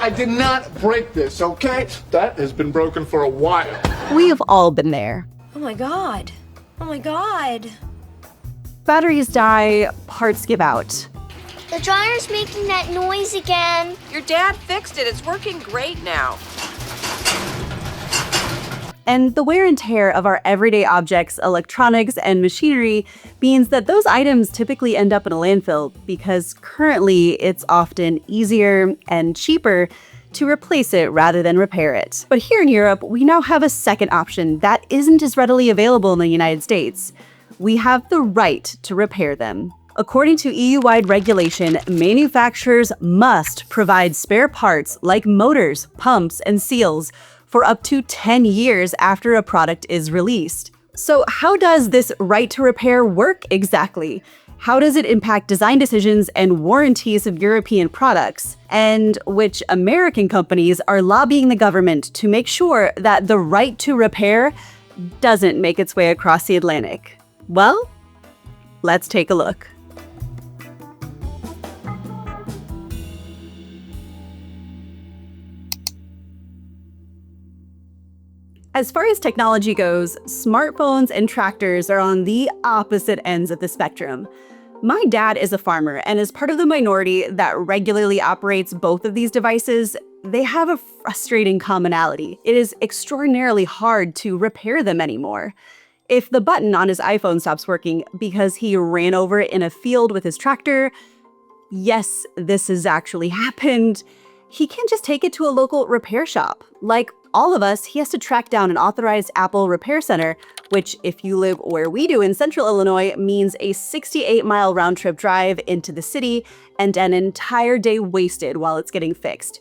I did not break this, okay? That has been broken for a while. We have all been there. Oh my God. Oh my God. Batteries die, parts give out. The dryer's making that noise again. Your dad fixed it. It's working great now. And the wear and tear of our everyday objects, electronics, and machinery means that those items typically end up in a landfill because currently it's often easier and cheaper to replace it rather than repair it. But here in Europe, we now have a second option that isn't as readily available in the United States. We have the right to repair them. According to EU-wide regulation, manufacturers must provide spare parts like motors, pumps, and seals for up to 10 years after a product is released. So how does this right to repair work exactly? How does it impact design decisions and warranties of European products? And which American companies are lobbying the government to make sure that the right to repair doesn't make its way across the Atlantic? Well, let's take a look. As far as technology goes, smartphones and tractors are on the opposite ends of the spectrum. My dad is a farmer and is part of the minority that regularly operates both of these devices. They have a frustrating commonality. It is extraordinarily hard to repair them anymore. If the button on his iPhone stops working because he ran over it in a field with his tractor, yes, this has actually happened, he can't just take it to a local repair shop. Like all of us, he has to track down an authorized Apple repair center, which if you live where we do in central Illinois, means a 68-mile round-trip drive into the city and an entire day wasted while it's getting fixed.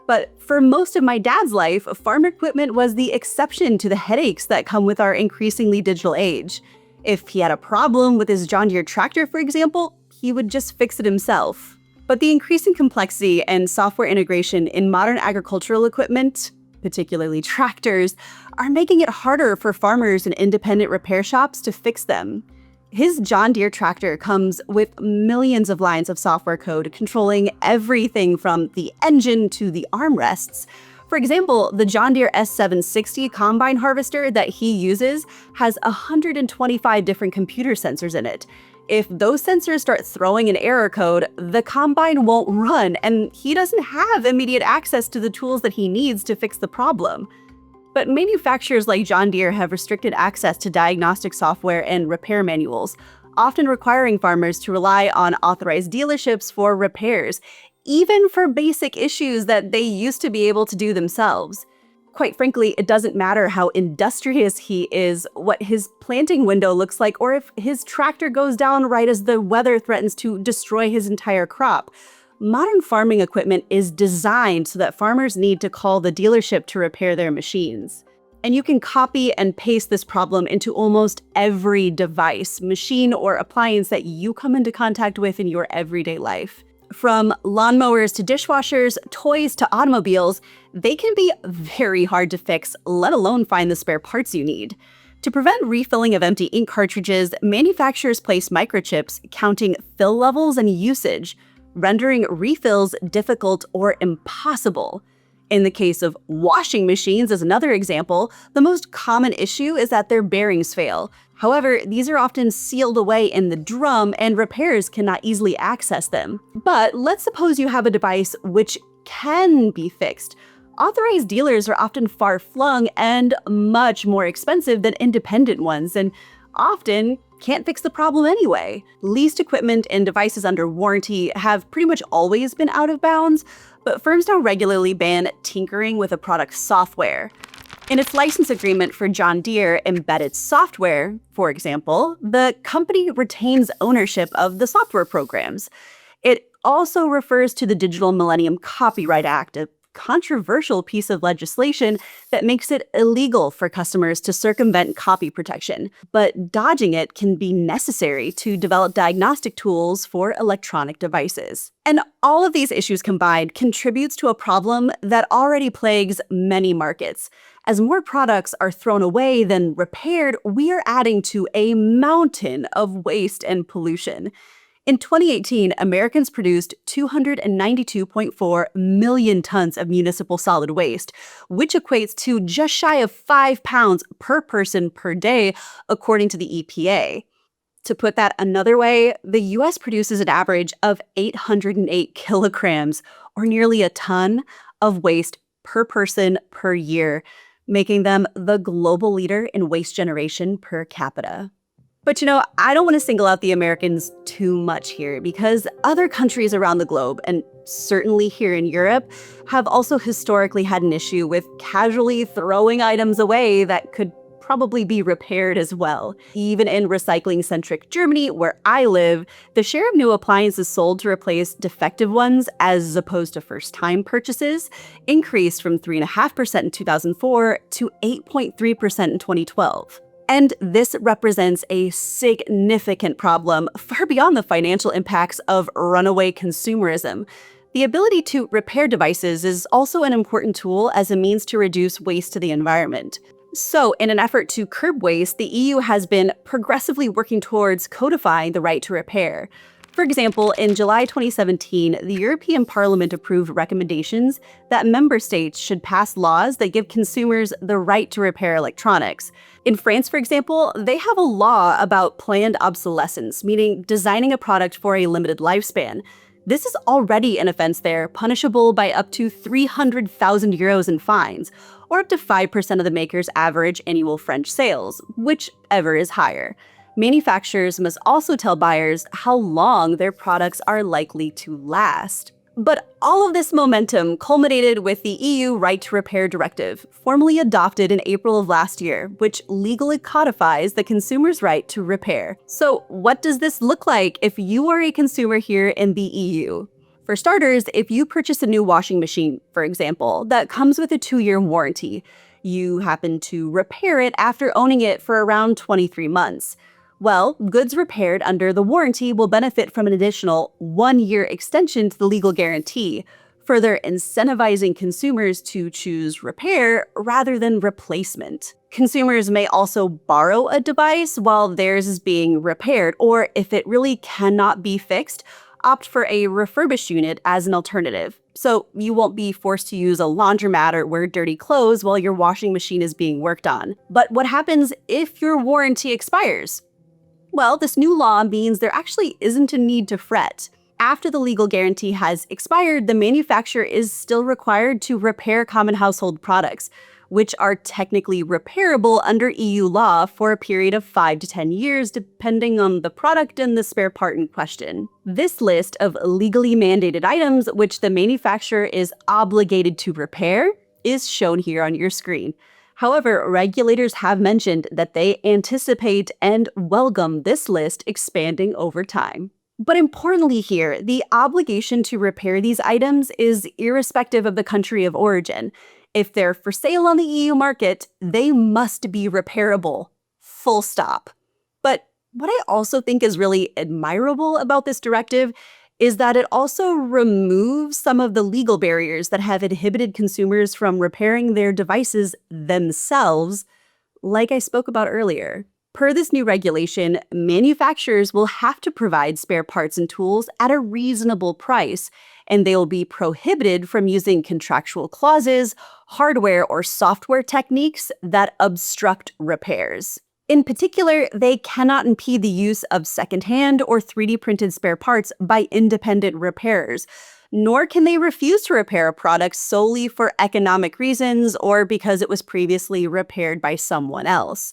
But for most of my dad's life, farm equipment was the exception to the headaches that come with our increasingly digital age. If he had a problem with his John Deere tractor, for example, he would just fix it himself. But the increasing complexity and software integration in modern agricultural equipment, particularly tractors, are making it harder for farmers and independent repair shops to fix them. His John Deere tractor comes with millions of lines of software code controlling everything from the engine to the armrests. For example, the John Deere S760 combine harvester that he uses has 125 different computer sensors in it. If those sensors start throwing an error code, the combine won't run, and he doesn't have immediate access to the tools that he needs to fix the problem. But manufacturers like John Deere have restricted access to diagnostic software and repair manuals, often requiring farmers to rely on authorized dealerships for repairs, even for basic issues that they used to be able to do themselves. Quite frankly, it doesn't matter how industrious he is, what his planting window looks like, or if his tractor goes down right as the weather threatens to destroy his entire crop. Modern farming equipment is designed so that farmers need to call the dealership to repair their machines. And you can copy and paste this problem into almost every device, machine, or appliance that you come into contact with in your everyday life. From lawnmowers to dishwashers, toys to automobiles, they can be very hard to fix, let alone find the spare parts you need. To prevent refilling of empty ink cartridges, manufacturers place microchips counting fill levels and usage, rendering refills difficult or impossible. In the case of washing machines, as another example, the most common issue is that their bearings fail. However, these are often sealed away in the drum and repairs cannot easily access them. But let's suppose you have a device which can be fixed. Authorized dealers are often far-flung and much more expensive than independent ones, and often can't fix the problem anyway. Leased equipment and devices under warranty have pretty much always been out of bounds, but firms now regularly ban tinkering with a product's software. In its license agreement for John Deere embedded software, for example, the company retains ownership of the software programs. It also refers to the Digital Millennium Copyright Act, a controversial piece of legislation that makes it illegal for customers to circumvent copy protection. But dodging it can be necessary to develop diagnostic tools for electronic devices. And all of these issues combined contributes to a problem that already plagues many markets. As more products are thrown away than repaired, we are adding to a mountain of waste and pollution. In 2018, Americans produced 292.4 million tons of municipal solid waste, which equates to just shy of 5 pounds per person per day, according to the EPA. To put that another way, the US produces an average of 808 kilograms, or nearly a ton, of waste per person per year, making them the global leader in waste generation per capita. But I don't want to single out the Americans too much here, because other countries around the globe, and certainly here in Europe, have also historically had an issue with casually throwing items away that could probably be repaired as well. Even in recycling-centric Germany, where I live, the share of new appliances sold to replace defective ones as opposed to first-time purchases increased from 3.5% in 2004 to 8.3% in 2012. And this represents a significant problem far beyond the financial impacts of runaway consumerism. The ability to repair devices is also an important tool as a means to reduce waste to the environment. So, in an effort to curb waste, the EU has been progressively working towards codifying the right to repair. For example, in July 2017, the European Parliament approved recommendations that member states should pass laws that give consumers the right to repair electronics. In France, for example, they have a law about planned obsolescence, meaning designing a product for a limited lifespan. This is already an offense there, punishable by up to 300,000 euros in fines, or up to 5% of the maker's average annual French sales, whichever is higher. Manufacturers must also tell buyers how long their products are likely to last. But all of this momentum culminated with the EU Right to Repair Directive, formally adopted in April of last year, which legally codifies the consumer's right to repair. So what does this look like if you are a consumer here in the EU? For starters, if you purchase a new washing machine, for example, that comes with a 2-year warranty, you happen to repair it after owning it for around 23 months. Well, goods repaired under the warranty will benefit from an additional 1-year extension to the legal guarantee, further incentivizing consumers to choose repair rather than replacement. Consumers may also borrow a device while theirs is being repaired, or if it really cannot be fixed, opt for a refurbished unit as an alternative. So you won't be forced to use a laundromat or wear dirty clothes while your washing machine is being worked on. But what happens if your warranty expires? Well, this new law means there actually isn't a need to fret. After the legal guarantee has expired, the manufacturer is still required to repair common household products, which are technically repairable under EU law for a period of 5 to 10 years, depending on the product and the spare part in question. This list of legally mandated items which the manufacturer is obligated to repair is shown here on your screen. However, regulators have mentioned that they anticipate and welcome this list expanding over time. But importantly here, the obligation to repair these items is irrespective of the country of origin. If they're for sale on the EU market, they must be repairable. Full stop. But what I also think is really admirable about this directive is that it also removes some of the legal barriers that have inhibited consumers from repairing their devices themselves, like I spoke about earlier. Per this new regulation, manufacturers will have to provide spare parts and tools at a reasonable price, and they will be prohibited from using contractual clauses, hardware or software techniques that obstruct repairs. In particular, they cannot impede the use of secondhand or 3D printed spare parts by independent repairers, nor can they refuse to repair a product solely for economic reasons or because it was previously repaired by someone else.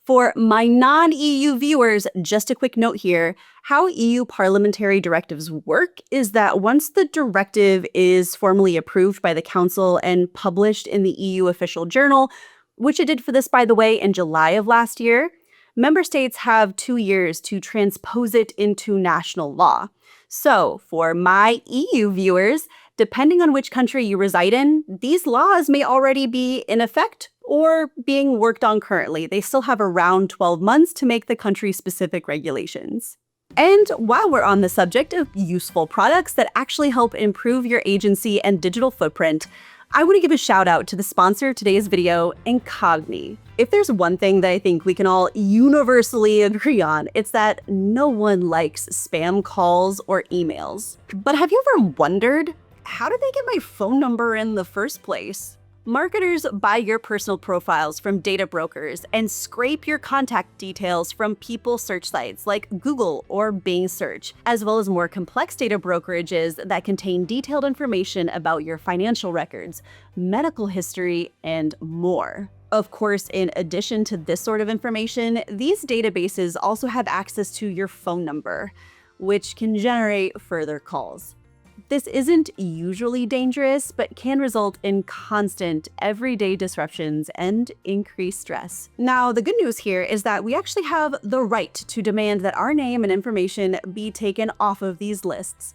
For my non-EU viewers, just a quick note here, how EU parliamentary directives work is that once the directive is formally approved by the Council and published in the EU official journal, which it did for this, by the way, in July of last year, member states have 2 years to transpose it into national law. So, for my EU viewers, depending on which country you reside in, these laws may already be in effect or being worked on currently. They still have around 12 months to make the country-specific regulations. And while we're on the subject of useful products that actually help improve your agency and digital footprint, I want to give a shout out to the sponsor of today's video, Incogni. If there's one thing that I think we can all universally agree on, it's that no one likes spam calls or emails. But have you ever wondered, how did they get my phone number in the first place? Marketers buy your personal profiles from data brokers and scrape your contact details from people search sites like Google or Bing Search, as well as more complex data brokerages that contain detailed information about your financial records, medical history, and more. Of course, in addition to this sort of information, these databases also have access to your phone number, which can generate further calls. This isn't usually dangerous, but can result in constant, everyday disruptions and increased stress. Now, the good news here is that we actually have the right to demand that our name and information be taken off of these lists.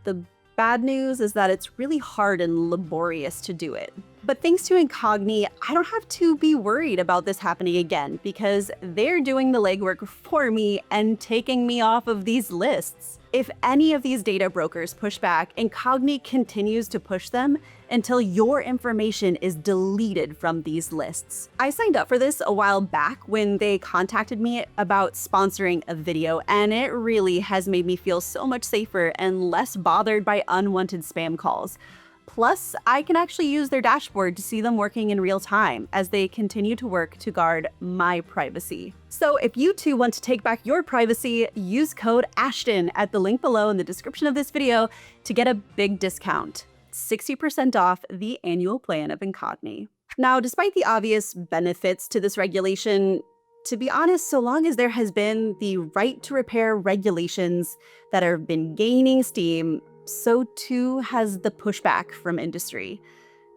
The bad news is that it's really hard and laborious to do it. But thanks to Incogni, I don't have to be worried about this happening again because they're doing the legwork for me and taking me off of these lists. If any of these data brokers push back, Incogni continues to push them until your information is deleted from these lists. I signed up for this a while back when they contacted me about sponsoring a video, and it really has made me feel so much safer and less bothered by unwanted spam calls. Plus, I can actually use their dashboard to see them working in real time as they continue to work to guard my privacy. So if you too want to take back your privacy, use code ASHTON at the link below in the description of this video to get a big discount, 60% off the annual plan of Incogni. Now, despite the obvious benefits to this regulation, to be honest, so long as there has been the right to repair regulations that have been gaining steam, so too has the pushback from industry.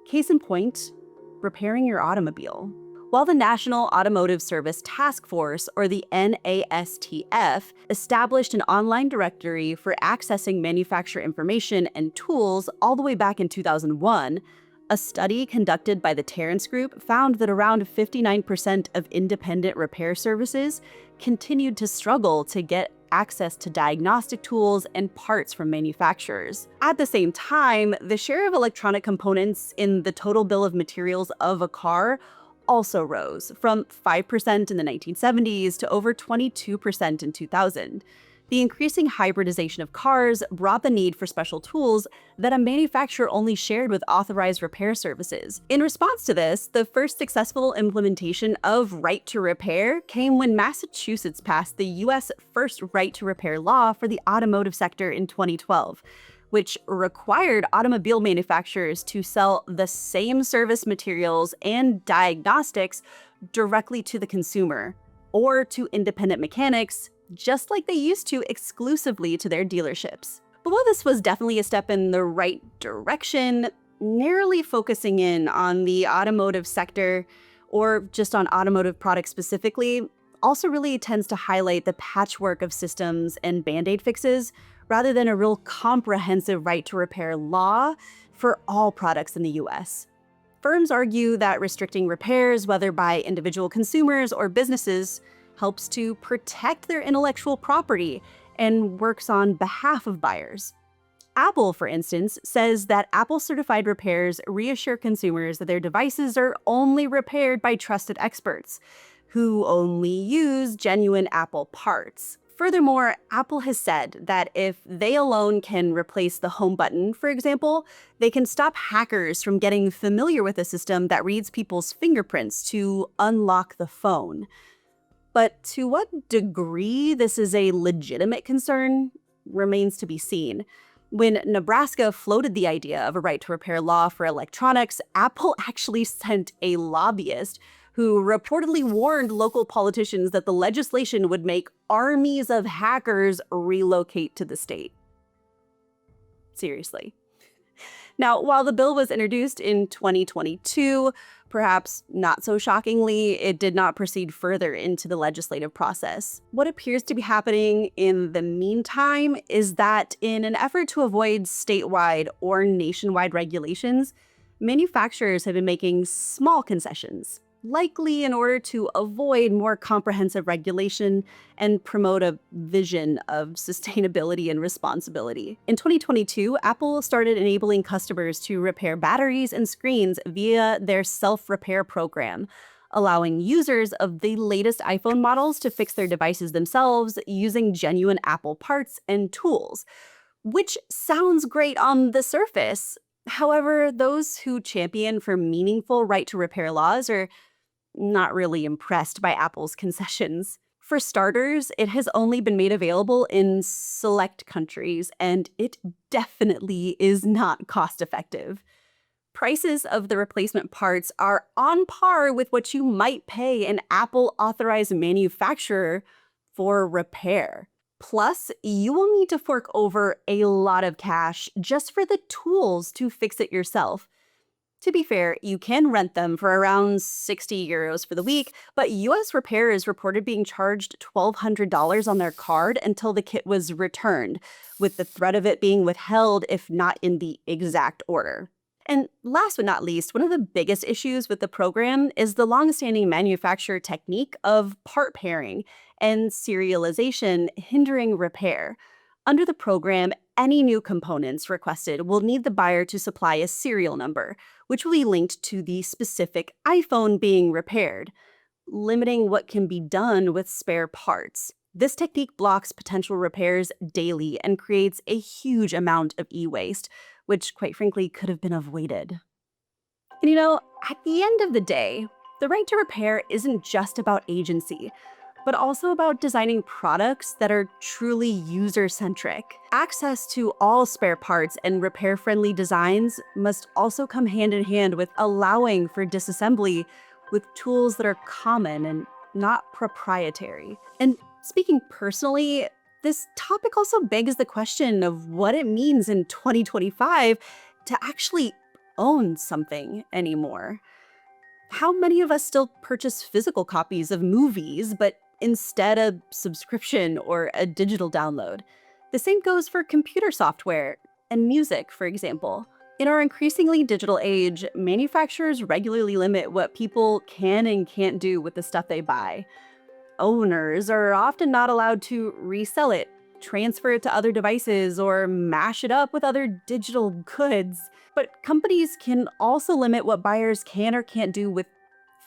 Case in point, repairing your automobile. While the National Automotive Service Task Force, or the NASTF, established an online directory for accessing manufacturer information and tools all the way back in 2001, a study conducted by the Terrence Group found that around 59% of independent repair services continued to struggle to get access to diagnostic tools and parts from manufacturers. At the same time, the share of electronic components in the total bill of materials of a car also rose from 5% in the 1970s to over 22% in 2000. The increasing hybridization of cars brought the need for special tools that a manufacturer only shared with authorized repair services. In response to this, the first successful implementation of right to repair came when Massachusetts passed the U.S. first right to repair law for the automotive sector in 2012, which required automobile manufacturers to sell the same service materials and diagnostics directly to the consumer or to independent mechanics, just like they used to exclusively to their dealerships. But while this was definitely a step in the right direction, narrowly focusing in on the automotive sector, or just on automotive products specifically, also really tends to highlight the patchwork of systems and band-aid fixes, rather than a real comprehensive right to repair law for all products in the US. Firms argue that restricting repairs, whether by individual consumers or businesses, helps to protect their intellectual property and works on behalf of buyers. Apple, for instance, says that Apple-certified repairs reassure consumers that their devices are only repaired by trusted experts, who only use genuine Apple parts. Furthermore, Apple has said that if they alone can replace the home button, for example, they can stop hackers from getting familiar with a system that reads people's fingerprints to unlock the phone. But to what degree this is a legitimate concern remains to be seen. When Nebraska floated the idea of a right to repair law for electronics, Apple actually sent a lobbyist who reportedly warned local politicians that the legislation would make armies of hackers relocate to the state. Seriously. Now, while the bill was introduced in 2022, perhaps not so shockingly, it did not proceed further into the legislative process. What appears to be happening in the meantime is that in an effort to avoid statewide or nationwide regulations, manufacturers have been making small concessions, likely in order to avoid more comprehensive regulation and promote a vision of sustainability and responsibility. In 2022, Apple started enabling customers to repair batteries and screens via their self-repair program, allowing users of the latest iPhone models to fix their devices themselves using genuine Apple parts and tools, which sounds great on the surface. However, those who champion for meaningful right-to-repair laws are not really impressed by Apple's concessions. For starters, it has only been made available in select countries, and it definitely is not cost-effective. Prices of the replacement parts are on par with what you might pay an Apple-authorized manufacturer for repair. Plus, you will need to fork over a lot of cash just for the tools to fix it yourself. To be fair, you can rent them for around 60 euros for the week, but US repairers reported being charged $1,200 on their card until the kit was returned, with the threat of it being withheld if not in the exact order. And last but not least, one of the biggest issues with the program is the long-standing manufacturer technique of part pairing and serialization hindering repair. Under the program, any new components requested will need the buyer to supply a serial number, which will be linked to the specific iPhone being repaired, limiting what can be done with spare parts. This technique blocks potential repairs daily and creates a huge amount of e-waste, which quite frankly could have been avoided. And at the end of the day, the right to repair isn't just about agency, but also about designing products that are truly user-centric. Access to all spare parts and repair-friendly designs must also come hand in hand with allowing for disassembly with tools that are common and not proprietary. And speaking personally, this topic also begs the question of what it means in 2025 to actually own something anymore. How many of us still purchase physical copies of movies, but instead a subscription or a digital download? The same goes for computer software and music, for example. In our increasingly digital age, manufacturers regularly limit what people can and can't do with the stuff they buy. Owners are often not allowed to resell it, transfer it to other devices, or mash it up with other digital goods. But companies can also limit what buyers can or can't do with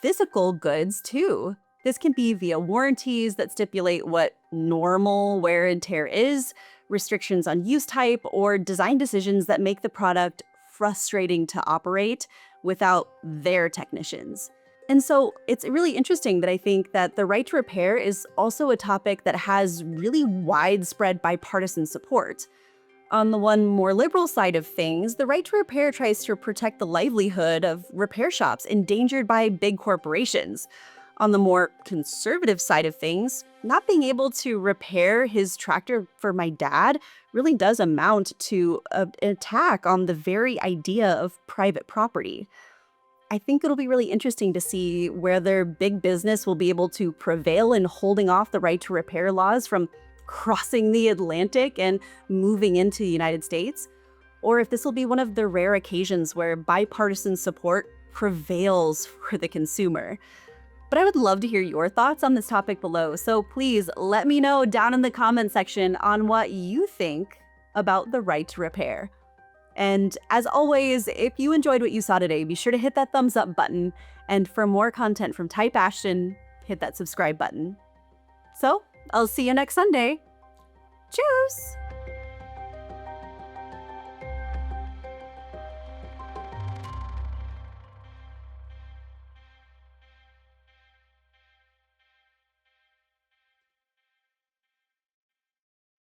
physical goods, too. This can be via warranties that stipulate what normal wear and tear is, restrictions on use type, or design decisions that make the product frustrating to operate without their technicians. And so it's really interesting that I think that the right to repair is also a topic that has really widespread bipartisan support. On the one more liberal side of things, the right to repair tries to protect the livelihood of repair shops endangered by big corporations. On the more conservative side of things, not being able to repair his tractor for my dad really does amount to an attack on the very idea of private property. I think it'll be really interesting to see whether big business will be able to prevail in holding off the right to repair laws from crossing the Atlantic and moving into the United States, or if this will be one of the rare occasions where bipartisan support prevails for the consumer. But I would love to hear your thoughts on this topic below, so please let me know down in the comment section on what you think about the right to repair. And as always, if you enjoyed what you saw today, be sure to hit that thumbs up button. And for more content from Type Ashton, hit that subscribe button. So, I'll see you next Sunday. Tschüss!